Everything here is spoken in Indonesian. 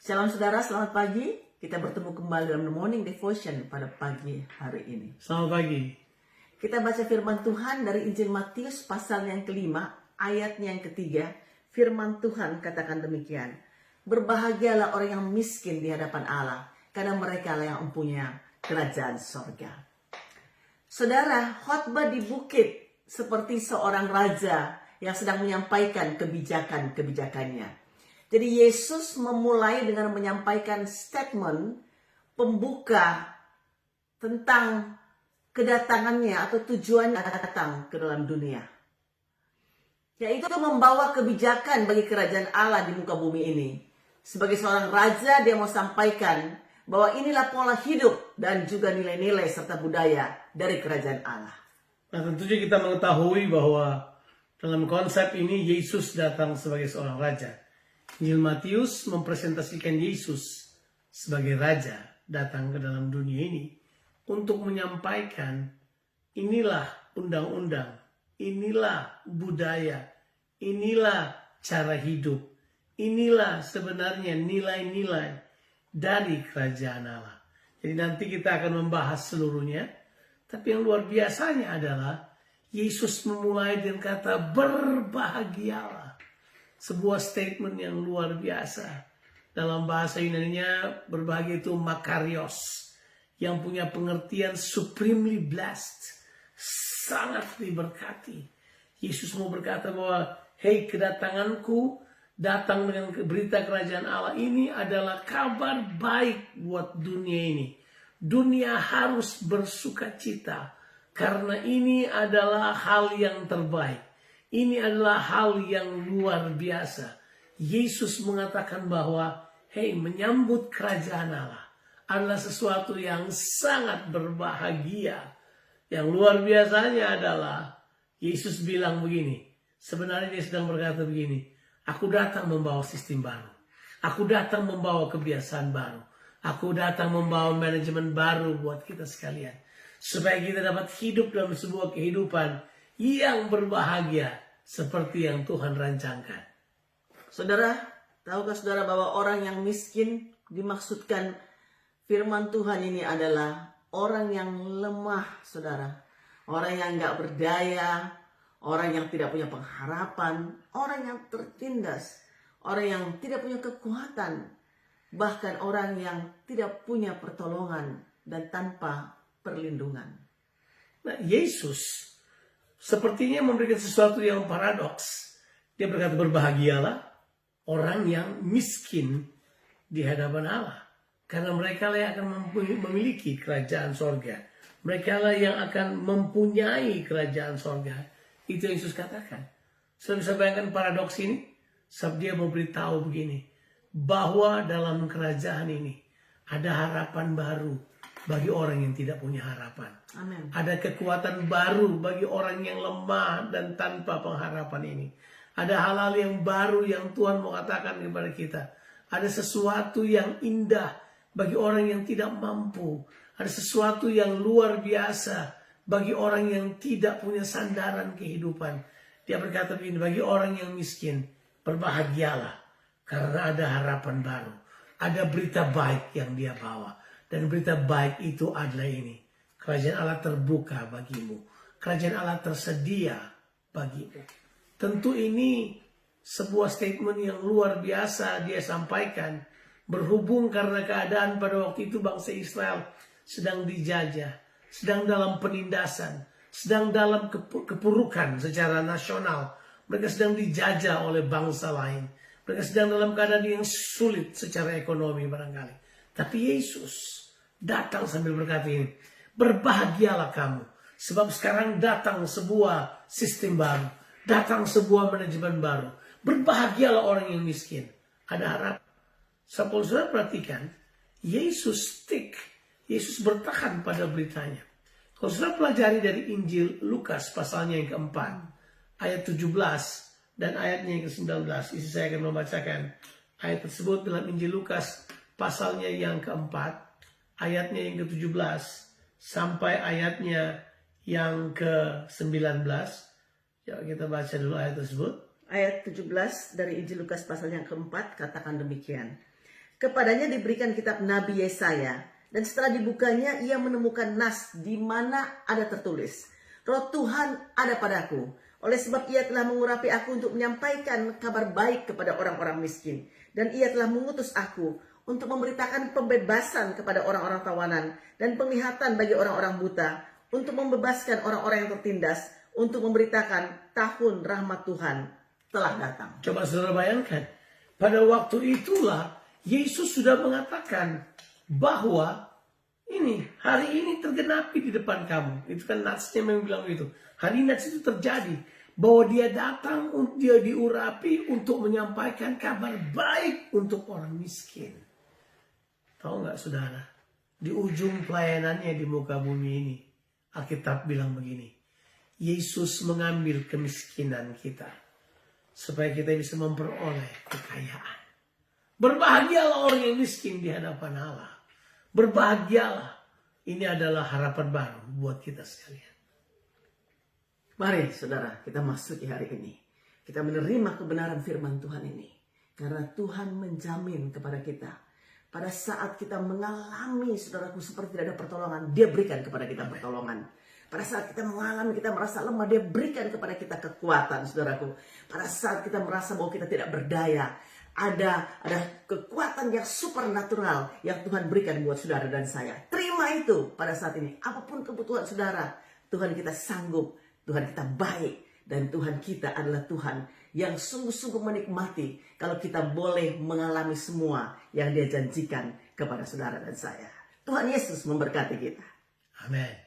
Shalom saudara, selamat pagi. Kita bertemu kembali dalam The Morning Devotion pada pagi hari ini. Selamat pagi. Kita baca firman Tuhan dari Injil Matius pasal yang kelima, ayatnya yang ketiga. Firman Tuhan katakan demikian. Berbahagialah orang yang miskin di hadapan Allah, karena mereka lah yang mempunyai kerajaan sorga. Saudara, khotbah di bukit seperti seorang raja yang sedang menyampaikan kebijakan-kebijakannya. Jadi Yesus memulai dengan menyampaikan statement pembuka tentang kedatangannya atau tujuannya datang ke dalam dunia. Yaitu membawa kebijakan bagi kerajaan Allah di muka bumi ini. Sebagai seorang raja dia mau sampaikan bahwa inilah pola hidup dan juga nilai-nilai serta budaya dari kerajaan Allah. Nah, tentunya kita mengetahui bahwa dalam konsep ini Yesus datang sebagai seorang raja. Injil Matius mempresentasikan Yesus sebagai raja datang ke dalam dunia ini untuk menyampaikan inilah undang-undang, inilah budaya, inilah cara hidup, inilah sebenarnya nilai-nilai dari kerajaan Allah. Jadi nanti kita akan membahas seluruhnya, tapi yang luar biasanya adalah Yesus memulai dengan kata berbahagialah. Sebuah statement yang luar biasa. Dalam bahasa Yunaninya berbahagia itu makarios, yang punya pengertian supremely blessed, sangat diberkati. Yesus mau berkata bahwa hei, kedatanganku datang dengan berita kerajaan Allah ini adalah kabar baik buat dunia ini. Dunia harus bersukacita karena ini adalah hal yang terbaik. Ini adalah hal yang luar biasa. Yesus mengatakan bahwa, hei, menyambut kerajaan Allah adalah sesuatu yang sangat berbahagia. Yang luar biasanya adalah, Yesus bilang begini, sebenarnya dia sedang berkata begini, aku datang membawa sistem baru. Aku datang membawa kebiasaan baru. Aku datang membawa manajemen baru buat kita sekalian. Supaya kita dapat hidup dalam sebuah kehidupan yang berbahagia seperti yang Tuhan rancangkan. Saudara, tahukah saudara bahwa orang yang miskin dimaksudkan firman Tuhan ini adalah orang yang lemah, saudara. Orang yang gak berdaya, orang yang tidak punya pengharapan, orang yang tertindas, orang yang tidak punya kekuatan, bahkan orang yang tidak punya pertolongan dan tanpa perlindungan. Nah, Yesus sepertinya memberikan sesuatu yang paradoks. Dia berkata berbahagialah orang yang miskin di hadapan Allah. Karena mereka lah yang akan memiliki kerajaan sorga. Mereka lah yang akan mempunyai kerajaan sorga. Itu yang Yesus katakan. Sudah bisa bayangkan paradoks ini? Sebab dia memberitahu begini. Bahwa dalam kerajaan ini ada harapan baru bagi orang yang tidak punya harapan. Amen. Ada kekuatan baru bagi orang yang lemah dan tanpa pengharapan ini. Ada hal-hal yang baru yang Tuhan mau katakan kepada kita. Ada sesuatu yang indah bagi orang yang tidak mampu. Ada sesuatu yang luar biasa bagi orang yang tidak punya sandaran kehidupan. Dia berkata begini, bagi orang yang miskin, berbahagialah karena ada harapan baru. Ada berita baik yang dia bawa. Dan berita baik itu adalah ini. Kerajaan Allah terbuka bagimu. Kerajaan Allah tersedia bagimu. Tentu ini sebuah statement yang luar biasa dia sampaikan. Berhubung karena keadaan pada waktu itu bangsa Israel sedang dijajah. Sedang dalam penindasan. Sedang dalam kepurukan secara nasional. Mereka sedang dijajah oleh bangsa lain. Mereka sedang dalam keadaan yang sulit secara ekonomi barangkali. Tapi Yesus datang sambil berkata ini, berbahagialah kamu. Sebab sekarang datang sebuah sistem baru. Datang sebuah manajemen baru. Berbahagialah orang yang miskin. Ada harap. Kalau saudara perhatikan, Yesus Yesus bertahan pada beritanya. Kalau saudara pelajari dari Injil Lukas pasalnya yang keempat, ayat 17 dan ayatnya yang ke-19. Isi saya akan membacakan ayat tersebut dalam Injil Lukas pasalnya yang keempat, ayatnya yang ke-17 sampai ayatnya yang ke-19. Ya, kita baca dulu ayat tersebut. Ayat 17 dari Injil Lukas pasal yang keempat katakan demikian. Kepadanya diberikan kitab Nabi Yesaya, dan setelah dibukanya ia menemukan nas di mana ada tertulis, Roh Tuhan ada padaku, oleh sebab ia telah mengurapi aku untuk menyampaikan kabar baik kepada orang-orang miskin, dan ia telah mengutus aku untuk memberitakan pembebasan kepada orang-orang tawanan dan penglihatan bagi orang-orang buta, untuk membebaskan orang-orang yang tertindas, untuk memberitakan tahun rahmat Tuhan telah datang. Coba saudara bayangkan, pada waktu itulah Yesus sudah mengatakan bahwa hari ini tergenapi di depan kamu. Itu kan natsnya memang bilang itu. Hari ini nats itu terjadi. Bahwa dia datang, dia diurapi untuk menyampaikan kabar baik untuk orang miskin. Tahu nggak saudara? Di ujung pelayanannya di muka bumi ini, Alkitab bilang begini. Yesus mengambil kemiskinan kita supaya kita bisa memperoleh kekayaan. Berbahagialah orang yang miskin di hadapan Allah. Berbahagialah. Ini adalah harapan baru buat kita sekalian. Mari saudara, kita masuki hari ini. Kita menerima kebenaran firman Tuhan ini. Karena Tuhan menjamin kepada kita. Pada saat kita mengalami, saudaraku, seperti tidak ada pertolongan, Dia berikan kepada kita pertolongan. Pada saat kita mengalami, kita merasa lemah, Dia berikan kepada kita kekuatan, saudaraku. Pada saat kita merasa bahwa kita tidak berdaya, ada kekuatan yang supernatural yang Tuhan berikan buat saudara dan saya. Terima itu pada saat ini. Apapun kebutuhan saudara, Tuhan kita sanggup, Tuhan kita baik, dan Tuhan kita adalah Tuhan yang sungguh-sungguh menikmati kalau kita boleh mengalami semua yang Dia janjikan kepada saudara dan saya. Tuhan Yesus memberkati kita. Amin.